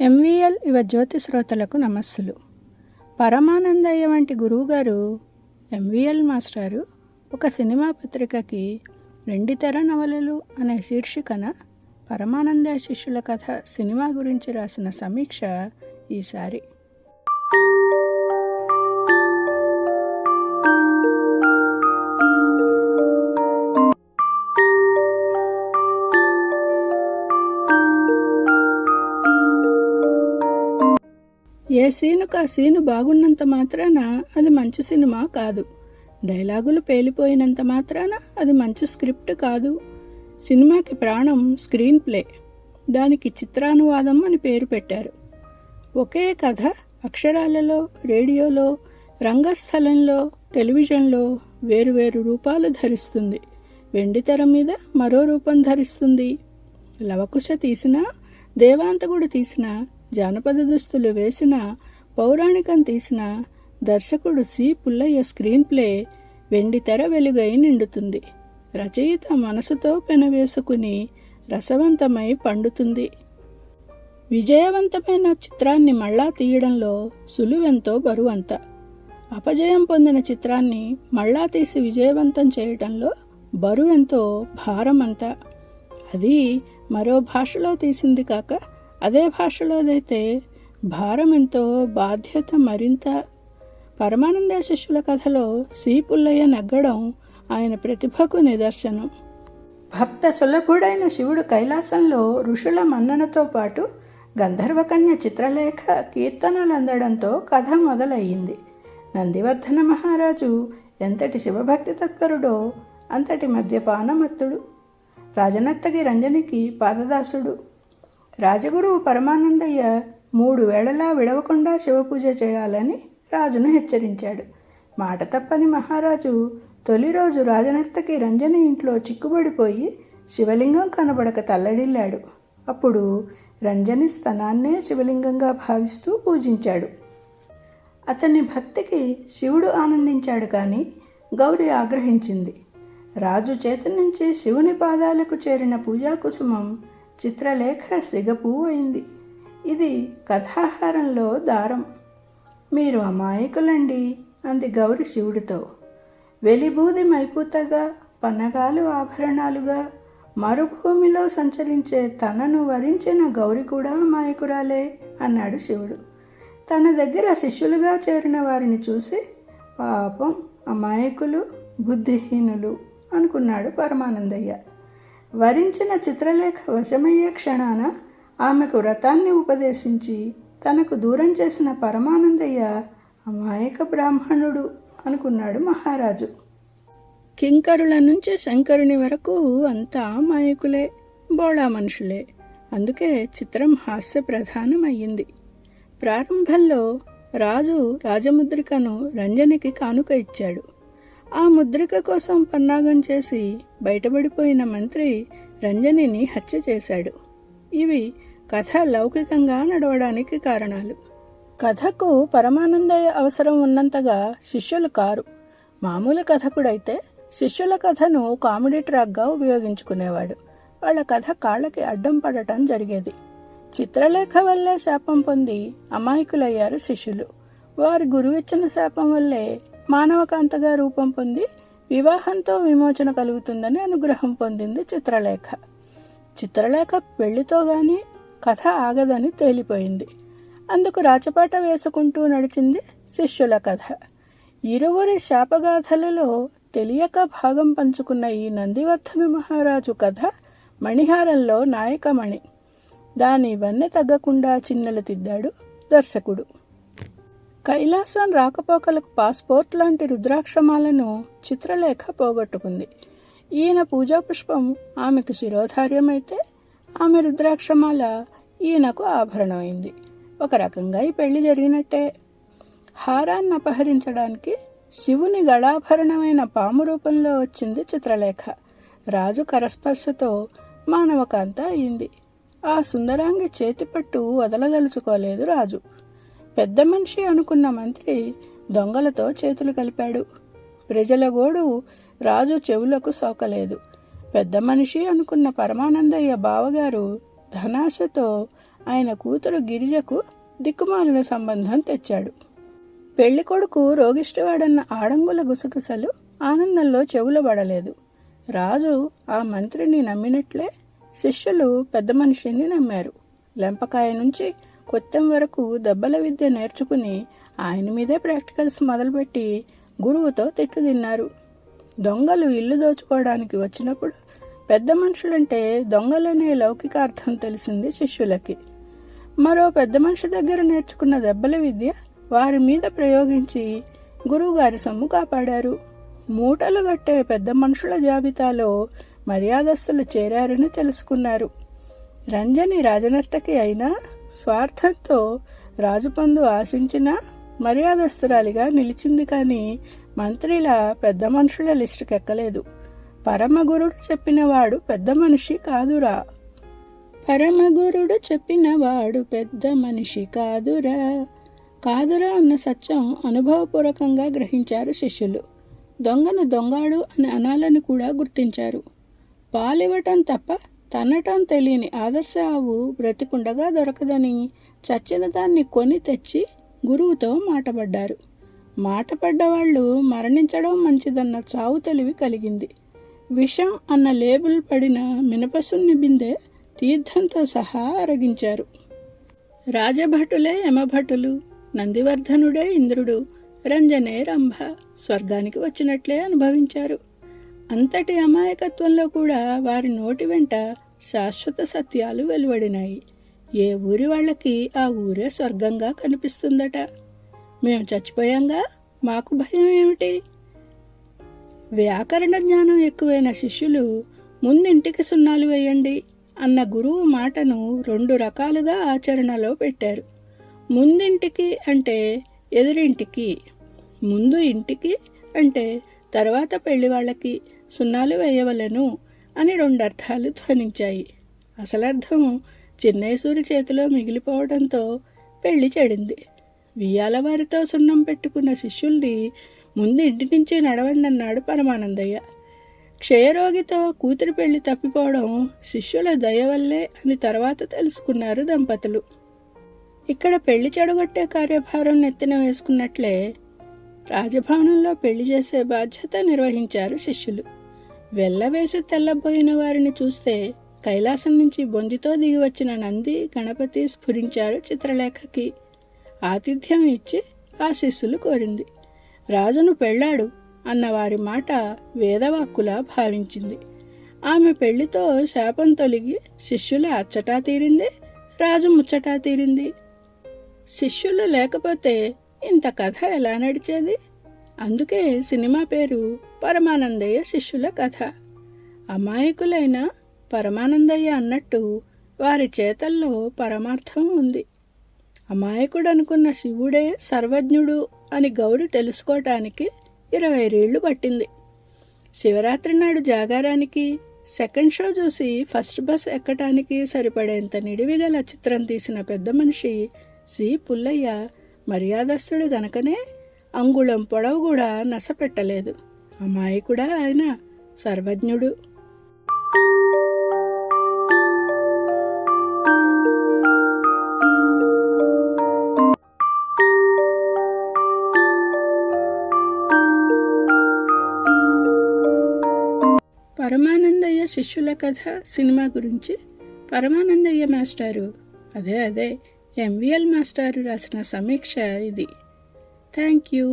MVL యువ జ్యోతి శ్రోతలకు నమస్సులు. పరమానందయ్య వంటి గురువుగారు ఎంవీఎల్ మాస్టారు ఒక సినిమా పత్రికకి వెండితెర నవలలు అనే శీర్షికన పరమానందయ్య శిష్యుల కథ సినిమా గురించి రాసిన సమీక్ష ఈసారి. ఏ సీనుకు ఆ సీను బాగున్నంత మాత్రాన అది మంచి సినిమా కాదు. డైలాగులు పేలిపోయినంత మాత్రాన అది మంచి స్క్రిప్ట్ కాదు. సినిమాకి ప్రాణం స్క్రీన్ ప్లే, దానికి చిత్రానువాదం అని పేరు పెట్టారు. ఒకే కథ అక్షరాలలో, రేడియోలో, రంగస్థలంలో, టెలివిజన్లో వేరువేరు రూపాలు ధరిస్తుంది. వెండితెర మీద మరో రూపం ధరిస్తుంది. లవకుశ తీసినా, దేవాంతకుడు తీసినా, జానపద దుస్తులు వేసిన, పౌరాణికం తీసిన, దర్శకుడు సి పుల్లయ్య స్క్రీన్ ప్లే వెండితెర వెలుగై నిండుతుంది. రచయిత మనసుతో పెనవేసుకుని రసవంతమై పండుతుంది. విజయవంతమైన చిత్రాన్ని మళ్ళా తీయడంలో సులువెంతో బరువంత. అపజయం పొందిన చిత్రాన్ని మళ్ళా తీసి విజయవంతం చేయడంలో బరువెంతో భారమంత. అది మరో భాషలో తీసింది కాక అదే భాషలోదైతే భారం ఎంతో, బాధ్యత మరింత. పరమానందయ్య శిష్యుల కథలో సి పుల్లయ్య నగ్గడం ఆయన ప్రతిభకు నిదర్శనం. భక్త సులభుడైన శివుడు కైలాసంలో ఋషుల మన్ననతో పాటు గంధర్వకన్య చిత్రలేఖ కీర్తనలు అందడంతో కథ మొదలయ్యింది. నందివర్ధన మహారాజు ఎంతటి శివభక్తి తత్పరుడో అంతటి మద్యపానమత్తుడు. రాజనర్తకి రంజనికి పాదదాసుడు. రాజగురువు పరమానందయ్య 3 వేళలా విడవకుండా శివపూజ చేయాలని రాజును హెచ్చరించాడు. మాట తప్పని మహారాజు తొలి రోజు రాజనర్తకి రంజని ఇంట్లో చిక్కుబడిపోయి శివలింగం కనబడక తల్లడిల్లాడు. అప్పుడు రంజని స్తనాన్నే శివలింగంగా భావిస్తూ పూజించాడు. అతని భక్తికి శివుడు ఆనందించాడు, కానీ గౌరి ఆగ్రహించింది. రాజు చేతి నుంచి శివుని పాదాలకు చేరిన పూజాకుసుమం చిత్రలేఖ సిగపువ్వు అయింది. ఇది కథాహారంలో దారం. మీరు అమాయకులండి అంది గౌరి శివుడితో. వెలిబూది మైపూతగా, పన్నగాలు ఆభరణాలుగా మరుభూమిలో సంచరించే తనను వరించిన గౌరి కూడా అమాయకురాలే అన్నాడు శివుడు. తన దగ్గర శిష్యులుగా చేరిన వారిని చూసి పాపం అమాయకులు, బుద్ధిహీనులు అనుకున్నాడు పరమానందయ్య. వరించిన చిత్రలేఖ వశమయ్యే క్షణాన ఆమెకు వ్రతాన్ని ఉపదేశించి తనకు దూరం చేసిన పరమానందయ్య అమాయక బ్రాహ్మణుడు అనుకున్నాడు మహారాజు. కింకరుల నుంచి శంకరుని వరకు అంతా అమాయకులే, బోళా మనుషులే. అందుకే చిత్రం హాస్య ప్రధానమయ్యింది. ప్రారంభంలో రాజు రాజముద్రికను రంజనికి కానుక ఇచ్చాడు. ఆ ముద్రిక కోసం పన్నాగం చేసి బయటపడిపోయిన మంత్రి రంజనిని హత్య చేశాడు. ఇవి కథ లౌకికంగా నడవడానికి కారణాలు. కథకు పరమానందయ్య అవసరం ఉన్నంతగా శిష్యులు కారు. మామూలు కథకుడైతే శిష్యుల కథను కామెడీ ట్రాక్గా ఉపయోగించుకునేవాడు. వాళ్ళ కథ కాళ్ళకి అడ్డం పడటం జరిగేది. చిత్రలేఖ వల్లే శాపం పొంది అమాయకులయ్యారు శిష్యులు. వారి గురువిచ్చిన శాపం వల్లే మానవకాంతగా రూపం పొంది వివాహంతో విమోచన కలుగుతుందని అనుగ్రహం పొందింది చిత్రలేఖ. చిత్రలేఖ పెళ్లితో గాని కథ ఆగదని తేలిపోయింది. అందుకు రాచపాట వేసుకుంటూ నడిచింది శిష్యుల కథ. ఇరువురి శాపగాథలలో తెలియక భాగం పంచుకున్న ఈ నందివర్ధన మహారాజు కథ మణిహారంలో నాయకమణి. దాని వన్నె తగ్గకుండా చిన్నెలు తిద్దాడు దర్శకుడు. కైలాసం రాకపోకలకు పాస్పోర్ట్ లాంటి రుద్రాక్షమాలను చిత్రలేఖ పోగొట్టుకుంది. ఈయన పూజాపుష్పం ఆమెకు శిరోధార్యమైతే ఆమె రుద్రాక్షమాల ఈయనకు ఆభరణమైంది. ఒక రకంగా ఈ పెళ్లి జరిగినట్టే. హారాన్ని అపహరించడానికి శివుని గళాభరణమైన పాము రూపంలో వచ్చింది చిత్రలేఖ. రాజు కరస్పర్శతో మానవకాంత అయింది. ఆ సుందరాంగి చేతిపట్టు వదలదలుచుకోలేదు రాజు. పెద్ద మనిషి అనుకున్న మంత్రి దొంగలతో చేతులు కలిపాడు. ప్రజల గోడు రాజు చెవులకు సోకలేదు. పెద్ద మనిషి అనుకున్న పరమానందయ్య బావగారు ధనాశతో ఆయన కూతురు గిరిజకు దిక్కుమాలిన సంబంధం తెచ్చాడు. పెళ్లి కొడుకు రోగిష్టివాడన్న ఆడంగుల గుసగుసలు ఆనందంలో చెవులు పడలేదు. రాజు ఆ మంత్రిని నమ్మినట్లే శిష్యులు పెద్ద మనిషిని నమ్మారు. లెంపకాయ నుంచి కొత్తెం వరకు దెబ్బల విద్య నేర్చుకుని ఆయన మీదే ప్రాక్టికల్స్ మొదలుపెట్టి గురువుతో తిట్లు తిన్నారు. దొంగలు ఇల్లు దోచుకోవడానికి వచ్చినప్పుడు పెద్ద మనుషులంటే దొంగలనే లౌకికార్థం తెలిసింది శిష్యులకి. మరో పెద్ద మనిషి దగ్గర నేర్చుకున్న దెబ్బల విద్య వారి మీద ప్రయోగించి గురువుగారి సొమ్ము కాపాడారు. మూటలు కట్టే పెద్ద మనుషుల జాబితాలో మర్యాదస్తులు చేరారని తెలుసుకున్నారు. రంజని రాజనర్తకి అయినా స్వార్థంతో రాజుపందు ఆశించిన మర్యాదస్తురాలిగా నిలిచింది. కానీ మంత్రిలా పెద్ద మనుషుల లిస్టుకెక్కలేదు. పరమగురుడు చెప్పినవాడు పెద్ద మనిషి కాదురా. పరమగురుడు చెప్పినవాడు పెద్ద మనిషి కాదురా కాదురా అన్న సత్యం అనుభవపూర్వకంగా గ్రహించారు శిష్యులు. దొంగను దొంగాడు అని అనాలని కూడా గుర్తించారు. పాలివ్వటం తప్ప తన్నటం తెలియని ఆదర్శ ఆవు బ్రతికుండగా దొరకదని చచ్చిన దాన్ని కొని తెచ్చి గురువుతో మాటపడ్డారు. మాటపడ్డవాళ్ళు మరణించడం మంచిదన్న చావు తెలివి కలిగింది. విషం అన్న లేబుల్ పడిన మినపసున్ని బిందె తీర్థంతో సహా అరగించారు. రాజభటులే యమభటులు, నందివర్ధనుడే ఇంద్రుడు, రంజనే రంభ స్వర్గానికి వచ్చినట్లే అనుభవించారు. అంతటి అమాయకత్వంలో కూడా వారి నోటి వెంట శాశ్వత సత్యాలు వెలువడినాయి. ఏ ఊరి వాళ్ళకి ఆ ఊరే స్వర్గంగా కనిపిస్తుందట. మేము చచ్చిపోయాంగా, మాకు భయం ఏమిటి? వ్యాకరణ జ్ఞానం ఎక్కువైన శిష్యులు ముందింటికి సున్నాలు వేయండి అన్న గురువు మాటను 2 రకాలుగా ఆచరణలో పెట్టారు. ముందింటికి అంటే ఎదురింటికి, ముందు ఇంటికి అంటే తర్వాత పెళ్లి వాళ్ళకి సున్నాలు వేయవలను అని 2 అర్థాలు ధ్వనించాయి. అసలర్థం చిన్నేసూరి చేతిలో మిగిలిపోవడంతో పెళ్లి చెడింది. వియ్యాలవారితో సున్నం పెట్టుకున్న శిష్యుల్ని ముందు ఇంటి నుంచి నడవండన్నాడు పరమానందయ్య. క్షయరోగితో కూతురి పెళ్లి తప్పిపోవడం శిష్యుల దయ వల్లే అని తర్వాత తెలుసుకున్నారు దంపతులు. ఇక్కడ పెళ్లి చెడగొట్టే కార్యభారం నెత్తిన వేసుకున్నట్లే రాజభవనంలో పెళ్లి చేసే బాధ్యత నిర్వహించారు శిష్యులు. వెళ్ళవేసి తెల్లబోయిన వారిని చూస్తే కైలాసం నుంచి బొందితో దిగి వచ్చిన నంది గణపతి స్ఫురించారు చిత్రలేఖకి. ఆతిథ్యం ఇచ్చి ఆశీస్సులు కోరింది. రాజును పెళ్ళాడు అన్న వారి మాట వేదవాక్కులా భావించింది. ఆమె పెళ్లితో శాపం తొలగి శిష్యుల అచ్చటా తీరింది, రాజు ముచ్చటా తీరింది. శిష్యులు లేకపోతే ఇంత కథ ఎలా నడిచేది? అందుకే సినిమా పేరు పరమానందయ్య శిష్యుల కథ. అమాయకులైన పరమానందయ్య అన్నట్టు వారి చేతల్లో పరమార్థం ఉంది. అమాయకుడు అనుకున్న శివుడే సర్వజ్ఞుడు అని గౌరి తెలుసుకోవటానికి 20 ఏళ్ళు పట్టింది. శివరాత్రి నాడు జాగారానికి, సెకండ్ షో చూసి ఫస్ట్ బస్ ఎక్కటానికి సరిపడేంత నిడివిగల చిత్రం తీసిన పెద్ద మనిషి సి పుల్లయ్య మర్యాదస్తుడు గనకనే అంగుళం పొడవు కూడా నసపెట్టలేదు. అమాయకుడా ఆయన, సర్వజ్ఞుడు. పరమానందయ్య శిష్యుల కథ సినిమా గురించి పరమానందయ్య మాస్టారు, అదే ఎంవిఎల్ మాస్టారు రాసిన సమీక్ష ఇది. Thank you.